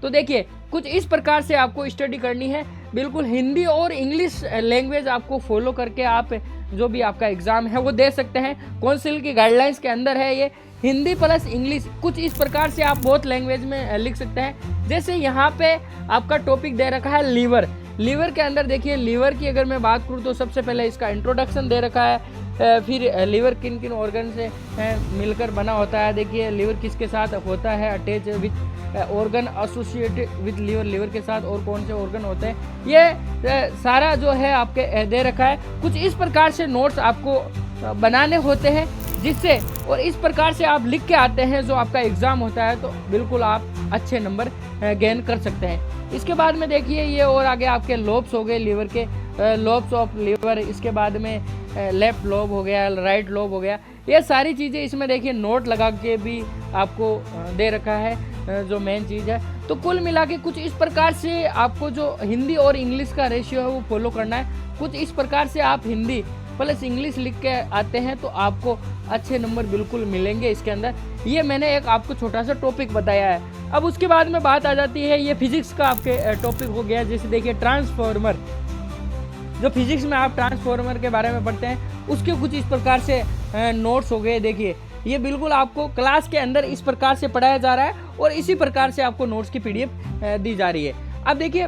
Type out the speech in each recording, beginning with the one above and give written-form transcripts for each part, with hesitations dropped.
तो देखिए कुछ इस प्रकार से आपको स्टडी करनी है, बिल्कुल हिंदी और इंग्लिश लैंग्वेज आपको फॉलो करके आप जो भी आपका एग्ज़ाम है वो दे सकते हैं। काउंसिल की गाइडलाइंस के अंदर है ये, हिंदी प्लस इंग्लिश, कुछ इस प्रकार से आप बहुत लैंग्वेज में लिख सकते हैं। जैसे यहाँ पे आपका टॉपिक दे रखा है लीवर। लीवर के अंदर देखिए, लीवर की अगर मैं बात करूँ तो सबसे पहले इसका इंट्रोडक्शन दे रखा है, फिर लीवर किन किन ऑर्गन से मिलकर बना होता है। देखिए लीवर किसके साथ होता है attach with organ associated with liver, liver के साथ और कौन से ऑर्गन होते हैं, ये सारा जो है आपके दे रखा है। कुछ इस प्रकार से नोट्स आपको बनाने होते हैं जिससे, और इस प्रकार से आप लिख के आते हैं जो आपका एग्ज़ाम होता है, तो बिल्कुल आप अच्छे नंबर गेन कर सकते हैं। इसके बाद में देखिए ये और आगे आपके लोब्स हो गए लीवर के, लोब्स ऑफ लीवर, इसके बाद में लेफ्ट लोब हो गया, राइट लोब हो गया, ये सारी चीज़ें इसमें देखिए नोट लगा के भी आपको दे रखा है जो मेन चीज़ है। तो कुल मिला के कुछ इस प्रकार से आपको जो हिंदी और इंग्लिश का रेशियो है वो फॉलो करना है। कुछ इस प्रकार से आप हिंदी प्लस इंग्लिश लिख के आते हैं तो आपको अच्छे नंबर बिल्कुल मिलेंगे इसके अंदर। ये मैंने एक आपको छोटा सा टॉपिक बताया है। अब उसके बाद में बात आ जाती है, ये फिजिक्स का आपके टॉपिक हो गया। जैसे देखिए ट्रांसफॉर्मर, जो फिजिक्स में आप ट्रांसफॉर्मर के बारे में पढ़ते हैं उसके कुछ इस प्रकार से नोट्स हो गए। देखिए ये बिल्कुल आपको क्लास के अंदर इस प्रकार से पढ़ाया जा रहा है और इसी प्रकार से आपको नोट्स की पीडीएफ दी जा रही है। अब देखिए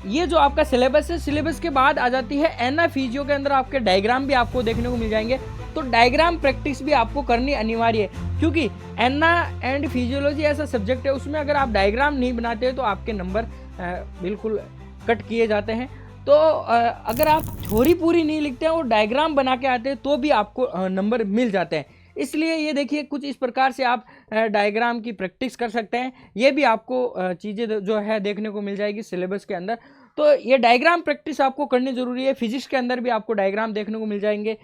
ये जो आपका सिलेबस है, सिलेबस के बाद आ जाती है एना फिजियो के अंदर आपके डायग्राम भी आपको देखने को मिल जाएंगे। तो डायग्राम प्रैक्टिस भी आपको करनी अनिवार्य है, क्योंकि एना एंड फिजियोलॉजी ऐसा सब्जेक्ट है उसमें अगर आप डायग्राम नहीं बनाते तो आपके नंबर बिल्कुल कट किए जाते हैं। तो अगर आप थ्योरी पूरी नहीं लिखते हैं और डायग्राम बना के आते हैं तो भी आपको नंबर मिल जाते हैं। इसलिए ये देखिए कुछ इस प्रकार से आप डायग्राम की प्रैक्टिस कर सकते हैं। ये भी आपको चीज़ें जो है देखने को मिल जाएगी सिलेबस के अंदर। तो ये डायग्राम प्रैक्टिस आपको करनी ज़रूरी है। फिजिक्स के अंदर भी आपको डायग्राम देखने को मिल जाएंगे।